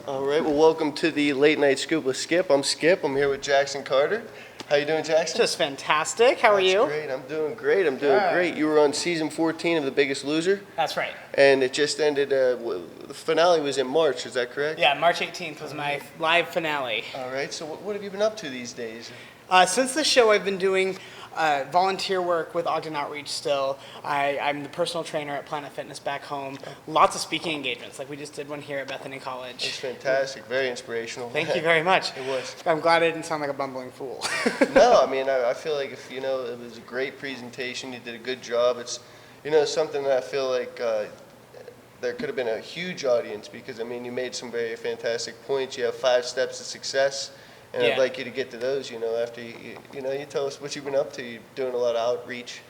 All right, well, welcome to the Late Night Scoop with Skip. I'm Skip. I'm here with Jackson Carter. How you doing, Jackson? Just fantastic. How are you? That's great. I'm doing great. Great. You were on season 14 of The Biggest Loser. That's right. And it just ended, the finale was in March, is that correct? Yeah, March 18th was my live finale. All right, so what have you been up to these days? Since the show, I've been doing volunteer work with Ogden Outreach still. I'm the personal trainer at Planet Fitness back home. Lots of speaking engagements, like we just did one here at Bethany College. It's fantastic, very inspirational. Thank you very much. It was. I'm glad I didn't sound like a bumbling fool. No, I mean, I feel like if, it was a great presentation, you did a good job. It's, something that I feel like there could have been a huge audience because, you made some very fantastic points. You have 5 steps to success. And I'd like you to get to those, after you tell us what you've been up to. You're doing a lot of outreach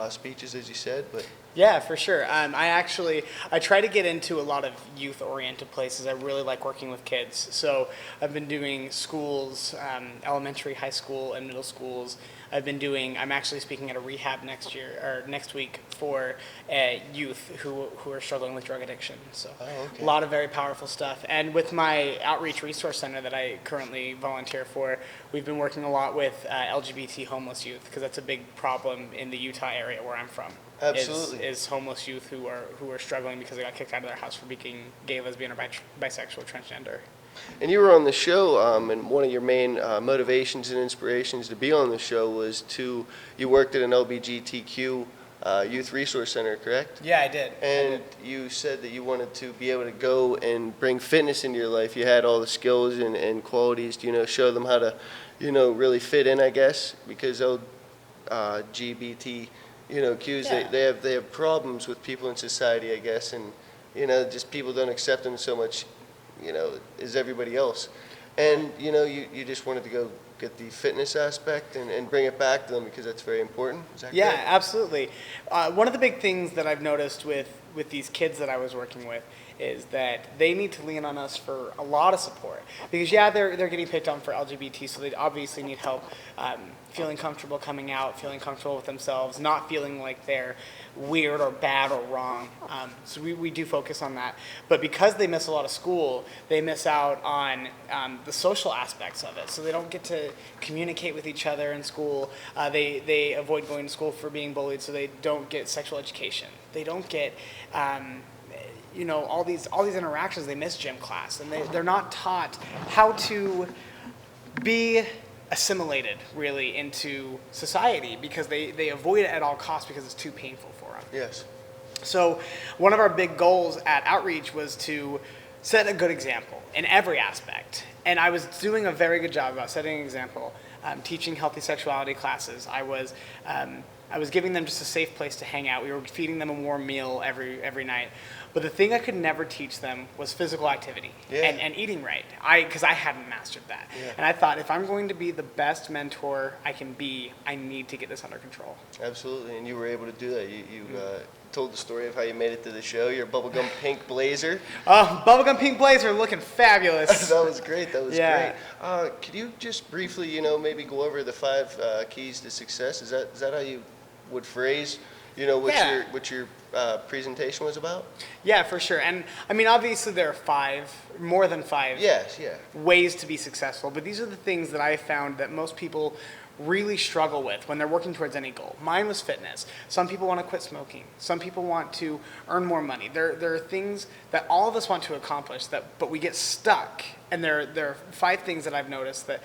speeches, as you said, but. Yeah, for sure. I try to get into a lot of youth-oriented places. I really like working with kids. So I've been doing schools, elementary, high school, and middle schools. I'm actually speaking at a rehab next week for youth who are struggling with drug addiction. So a lot of very powerful stuff. And with my outreach resource center that I currently volunteer for, we've been working a lot with LGBT homeless youth because that's a big problem in the Utah area where I'm from. Absolutely. Is homeless youth who are struggling because they got kicked out of their house for being gay, lesbian, or bisexual, transgender. And you were on the show, and one of your main motivations and inspirations to be on the show was you worked at an LGBTQ youth resource center, correct? Yeah, I did. And you said that you wanted to be able to go and bring fitness into your life. You had all the skills and qualities to, show them how to, really fit in, I guess, because LGBT Qs, they have problems with people in society, I guess, and just people don't accept them so much, as everybody else. And you just wanted to go get the fitness aspect and bring it back to them because that's very important. Is that correct? Yeah, absolutely. One of the big things that I've noticed with these kids that I was working with is that they need to lean on us for a lot of support because they're getting picked on for LGBT, so they obviously need help feeling comfortable coming out, feeling comfortable with themselves, not feeling like they're weird or bad or wrong. So we do focus on that. But because they miss a lot of school, they miss out on the social aspects of it. So they don't get to communicate with each other in school. They avoid going to school for being bullied, so they don't get sexual education. They don't get all these interactions. They miss gym class, and they're not taught how to be assimilated really into society because they avoid it at all costs because it's too painful for them. Yes. So one of our big goals at Outreach was to set a good example in every aspect. And I was doing a very good job about setting an example, teaching healthy sexuality classes. I was giving them just a safe place to hang out. We were feeding them a warm meal every night. But the thing I could never teach them was physical activity and eating right, because I hadn't mastered that. Yeah. And I thought, if I'm going to be the best mentor I can be, I need to get this under control. Absolutely, and you were able to do that. You told the story of how you made it to the show, your bubblegum pink blazer. Oh, bubblegum pink blazer looking fabulous. That was great, great. Could you just briefly, maybe go over the 5 keys to success? Is that how you would phrase what your presentation was about? Yeah, for sure. And obviously there are more than 5 ways to be successful, but these are the things that I found that most people really struggle with when they're working towards any goal. Mine was fitness. Some people want to quit smoking. Some people want to earn more money. There are things that all of us want to accomplish but we get stuck. And there are 5 things that I've noticed that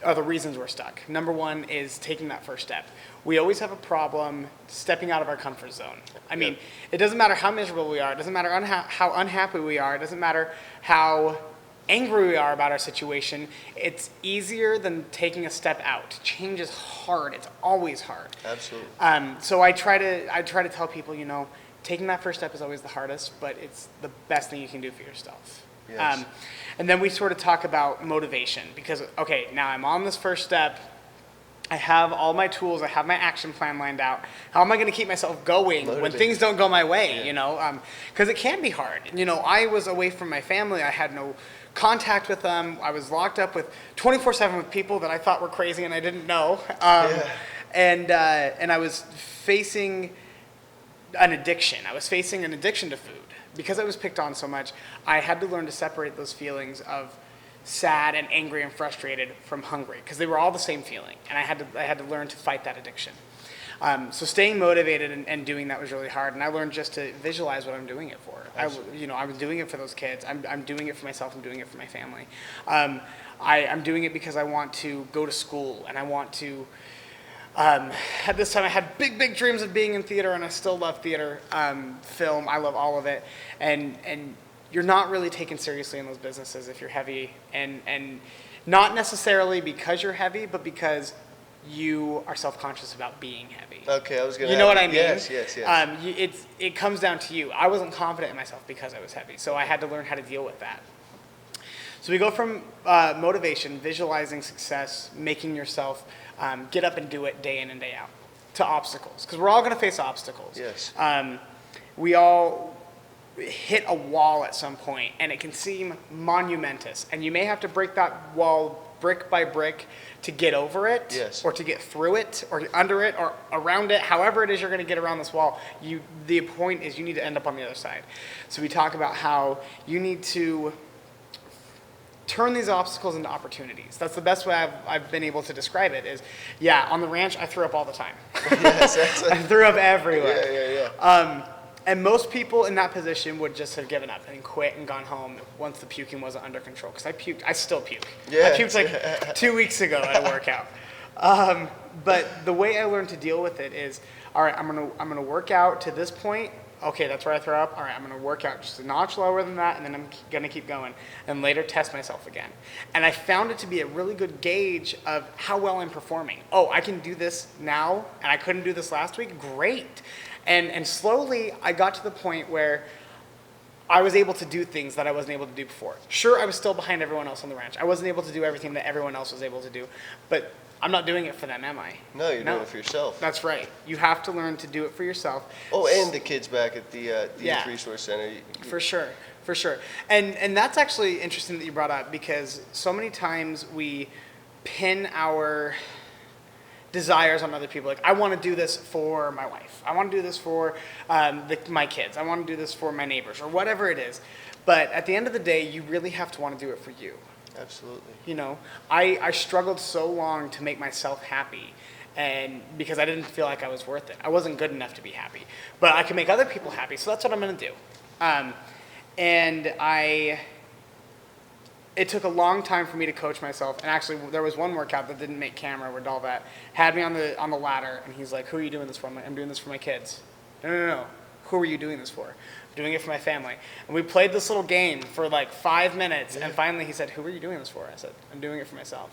are the reasons we're stuck. Number 1 is taking that first step. We always have a problem stepping out of our comfort zone. It doesn't matter how miserable we are. It doesn't matter how unhappy we are. It doesn't matter how angry we are about our situation. It's easier than taking a step out. Change is hard. It's always hard. Absolutely. So I try to tell people, taking that first step is always the hardest, but it's the best thing you can do for yourself. Yes. And then we sort of talk about motivation because, now I'm on this first step. I have all my tools. I have my action plan lined out. How am I going to keep myself going when things don't go my way, Because it can be hard. I was away from my family. I had no contact with them. I was locked up with 24/7 with people that I thought were crazy and I didn't know. And I was facing an addiction. I was facing an addiction to food because I was picked on so much, I had to learn to separate those feelings of sad and angry and frustrated from hungry, because they were all the same feeling, and I had to learn to fight that addiction. So staying motivated and doing that was really hard, and I learned just to visualize what I'm doing it for. I was doing it for those kids. I'm doing it for myself. I'm doing it for my family. I'm doing it because I want to go to school, and I want to. At this time, I had big dreams of being in theater, and I still love theater, film. I love all of it, and you're not really taken seriously in those businesses if you're heavy, and not necessarily because you're heavy, but because you are self-conscious about being heavy. Okay, I was gonna. You know what I mean? Yes. It comes down to you. I wasn't confident in myself because I was heavy, so I had to learn how to deal with that. So we go from motivation, visualizing success, making yourself get up and do it day in and day out, to obstacles, because we're all going to face obstacles. Yes. We all hit a wall at some point, and it can seem monumentous, and you may have to break that wall brick by brick to get over it, yes, or to get through it, or under it, or around it. However it is you're going to get around this wall, the point is you need to end up on the other side. So we talk about how you need to turn these obstacles into opportunities. That's the best way I've been able to describe it is, on the ranch, I threw up all the time. Yes, I threw up everywhere. Yeah. And most people in that position would just have given up and quit and gone home once the puking wasn't under control. Because I puked. I still puke. Yeah. I puked like 2 weeks ago at a workout. But the way I learned to deal with it is, all right, I'm gonna work out to this point. Okay, that's where I throw up. All right, I'm gonna work out just a notch lower than that, and then I'm gonna keep going, and later test myself again. And I found it to be a really good gauge of how well I'm performing. Oh, I can do this now, and I couldn't do this last week. Great. And slowly, I got to the point where I was able to do things that I wasn't able to do before. Sure, I was still behind everyone else on the ranch. I wasn't able to do everything that everyone else was able to do, but I'm not doing it for them, am I? No, you're doing it for yourself. That's right. You have to learn to do it for yourself. Oh, and the kids back at the Youth Resource Center. For sure. And that's actually interesting that you brought up, because so many times we pin our desires on other people. Like, I want to do this for my wife. I want to do this for my kids. I want to do this for my neighbors, or whatever it is. But at the end of the day, you really have to want to do it for you. Absolutely. You know, I struggled so long to make myself happy, and because I didn't feel like I was worth it. I wasn't good enough to be happy. But I can make other people happy, so that's what I'm going to do. It took a long time for me to coach myself, and actually there was one workout that didn't make camera where Dalvet had me on the ladder, and he's like, "Who are you doing this for?" I'm doing this for my kids. No. Who are you doing this for? I'm doing it for my family. And we played this little game for like 5 minutes, and finally he said, "Who are you doing this for?" I said, "I'm doing it for myself."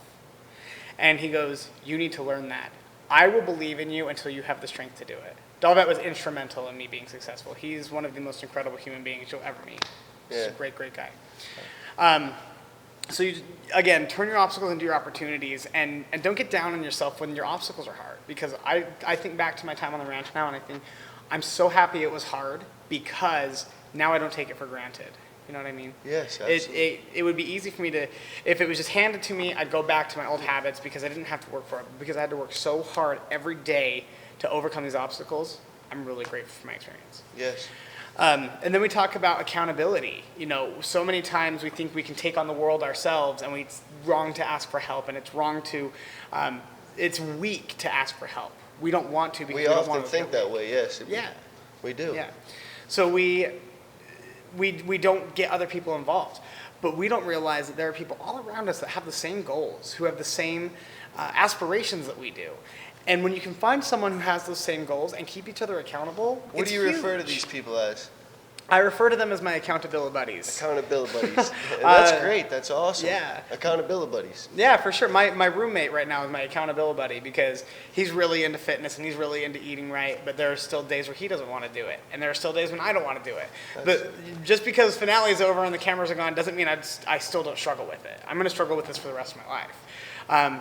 And he goes, "You need to learn that. I will believe in you until you have the strength to do it." Dalvet was instrumental in me being successful. He's one of the most incredible human beings you'll ever meet. He's a great guy. So you, again, turn your obstacles into your opportunities, and don't get down on yourself when your obstacles are hard. Because I think back to my time on the ranch now, and I think I'm so happy it was hard, because now I don't take it for granted. You know what I mean? Yes, absolutely. It would be easy for me to, if it was just handed to me, I'd go back to my old habits because I didn't have to work for it. But because I had to work so hard every day to overcome these obstacles, I'm really grateful for my experience. Yes. And then we talk about accountability. You know, so many times we think we can take on the world ourselves, and it's wrong to ask for help, and it's wrong to, it's weak to ask for help. We don't want to because we don't want to. We often think that way, yes. We do. Yeah. So we don't get other people involved, but we don't realize that there are people all around us that have the same goals, who have the same aspirations that we do. And when you can find someone who has those same goals and keep each other accountable, what do you refer to these people as? I refer to them as my accountability buddies. Accountability buddies. That's great. That's awesome. Yeah. Accountability buddies. Yeah, for sure. My roommate right now is my accountability buddy because he's really into fitness and he's really into eating right, but there are still days where he doesn't want to do it. And there are still days when I don't want to do it. But just because finale is over and the cameras are gone doesn't mean I still don't struggle with it. I'm going to struggle with this for the rest of my life.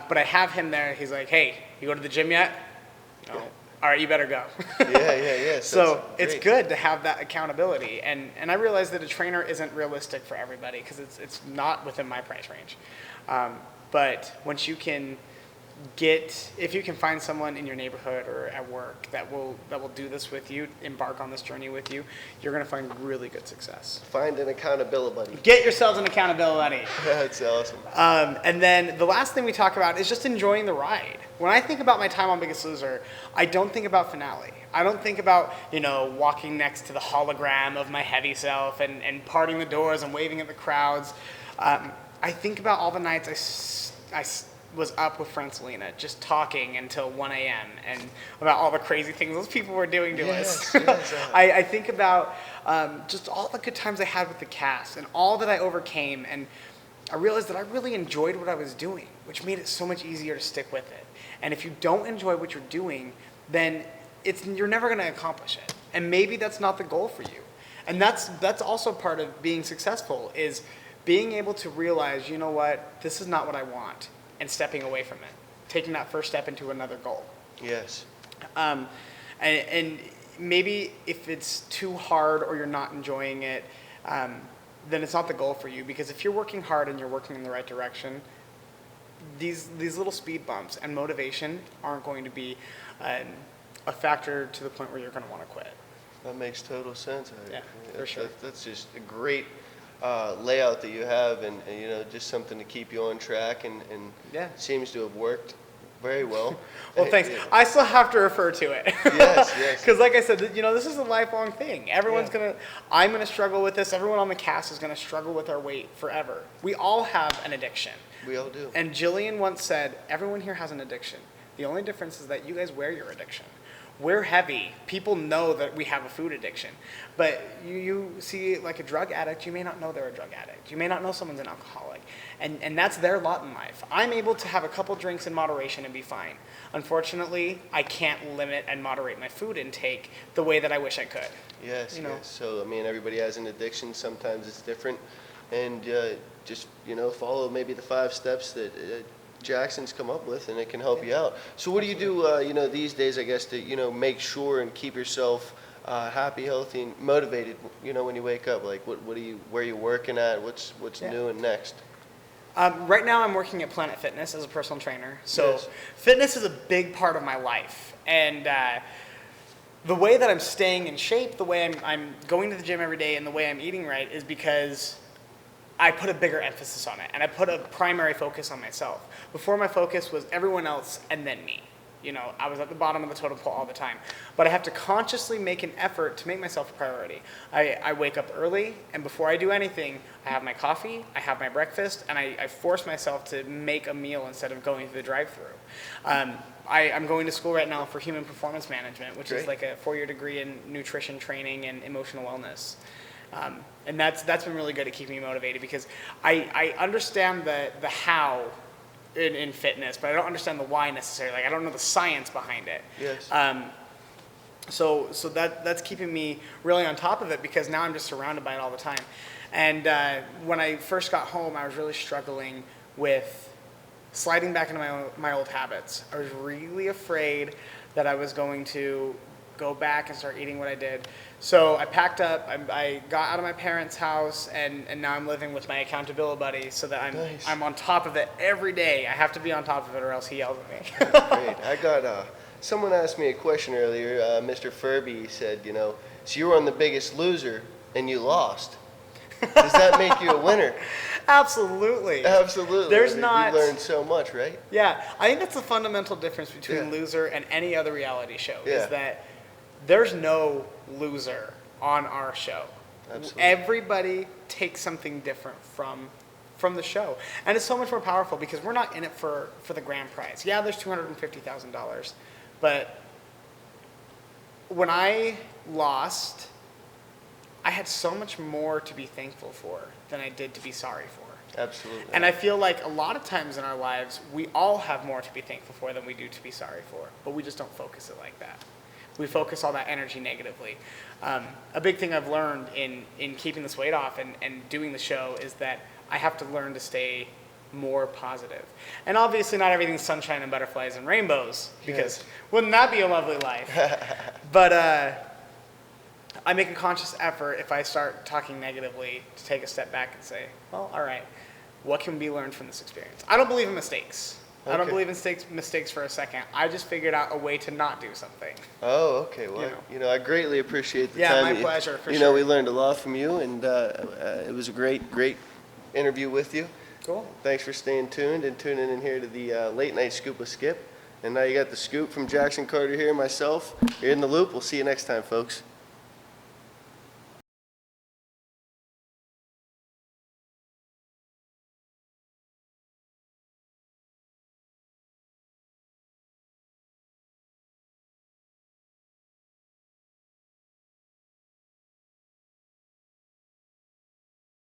But I have him there. He's like, "Hey, you go to the gym yet?" No. All right, you better go. Yeah. So it's good to have that accountability. And I realize that a trainer isn't realistic for everybody because it's not within my price range. But once you can if you can find someone in your neighborhood or at work that will do this with you, embark on this journey with you, you're going to find really good success. Find an accountability buddy. Get yourselves an accountability buddy. That's awesome. And then the last thing we talk about is just enjoying the ride. When I think about my time on Biggest Loser, I don't think about finale. I don't think about, walking next to the hologram of my heavy self and parting the doors and waving at the crowds. I think about all the nights I was up with friend Selena, just talking until 1 a.m. and about all the crazy things those people were doing to us. Yes. I think about just all the good times I had with the cast and all that I overcame, and I realized that I really enjoyed what I was doing, which made it so much easier to stick with it. And if you don't enjoy what you're doing, then you're never going to accomplish it. And maybe that's not the goal for you. And that's also part of being successful, is being able to realize, you know what, this is not what I want, and stepping away from it, taking that first step into another goal. Yes. And maybe if it's too hard or you're not enjoying it, then it's not the goal for you. Because if you're working hard and you're working in the right direction, these little speed bumps and motivation aren't going to be a factor to the point where you're going to want to quit. That makes total sense. Yeah, for sure. That's just a great layout that you have, and just something to keep you on track, and seems to have worked very well. Well, thanks. Yeah. I still have to refer to it. Yes. Because like I said, this is a lifelong thing. I'm going to struggle with this. Everyone on the cast is going to struggle with our weight forever. We all have an addiction. We all do. And Jillian once said, everyone here has an addiction. The only difference is that you guys wear your addiction. We're heavy. People know that we have a food addiction. But you see like a drug addict, you may not know they're a drug addict. You may not know someone's an alcoholic. And that's their lot in life. I'm able to have a couple drinks in moderation and be fine. Unfortunately, I can't limit and moderate my food intake the way that I wish I could. Yes. So, everybody has an addiction. Sometimes it's different. And just, follow maybe the 5 steps that Jackson's come up with, and it can help you out. So what do you do, these days, I guess, to, make sure and keep yourself happy, healthy, and motivated, when you wake up? Like, where are you working at? What's new and next? Right now I'm working at Planet Fitness as a personal trainer. So yes. Fitness is a big part of my life. And the way that I'm staying in shape, the way I'm going to the gym every day, and the way I'm eating right is because I put a bigger emphasis on it, and I put a primary focus on myself. Before, my focus was everyone else and then me. I was at the bottom of the totem pole all the time. But I have to consciously make an effort to make myself a priority. I wake up early, and before I do anything, I have my coffee, I have my breakfast, and I force myself to make a meal instead of going through the drive-thru. I'm going to school right now for human performance management, which is like a 4-year degree in nutrition training and emotional wellness. And that's been really good at keeping me motivated, because I understand the how in fitness, but I don't understand the why necessarily. Like, I don't know the science behind it. Yes. So that's keeping me really on top of it, because now I'm just surrounded by it all the time. And when I first got home, I was really struggling with sliding back into my old habits. I was really afraid that I was going to go back and start eating what I did. So I packed up, I got out of my parents' house, and now I'm living with my accountability buddy, so that I'm on top of it every day. I have to be on top of it, or else he yells at me. Great. I got someone asked me a question earlier. Mr. Furby said, so you were on The Biggest Loser and you lost. Does that make you a winner? Absolutely. Absolutely. You learned so much, right? Yeah, I think that's the fundamental difference between Loser and any other reality show, is that there's no loser on our show. Absolutely. Everybody takes something different from the show. And it's so much more powerful, because we're not in it for the grand prize. Yeah, there's $250,000. But when I lost, I had so much more to be thankful for than I did to be sorry for. Absolutely. And I feel like a lot of times in our lives, we all have more to be thankful for than we do to be sorry for. But we just don't focus it like that. We focus all that energy negatively. A big thing I've learned in keeping this weight off and doing the show is that I have to learn to stay more positive. And obviously not everything's sunshine and butterflies and rainbows, because wouldn't that be a lovely life? But I make a conscious effort, if I start talking negatively, to take a step back and say, well, all right, what can be learned from this experience? I don't believe in mistakes. I don't believe in mistakes for a second. I just figured out a way to not do something. Oh, okay. Well, I greatly appreciate the yeah, time. Yeah, my pleasure, for sure. We learned a lot from you, and it was a great interview with you. Cool. Thanks for staying tuned and tuning in here to the Late Night Scoop with Skip. And now you got the scoop from Jackson Carter here, myself. You're in the loop. We'll see you next time, folks.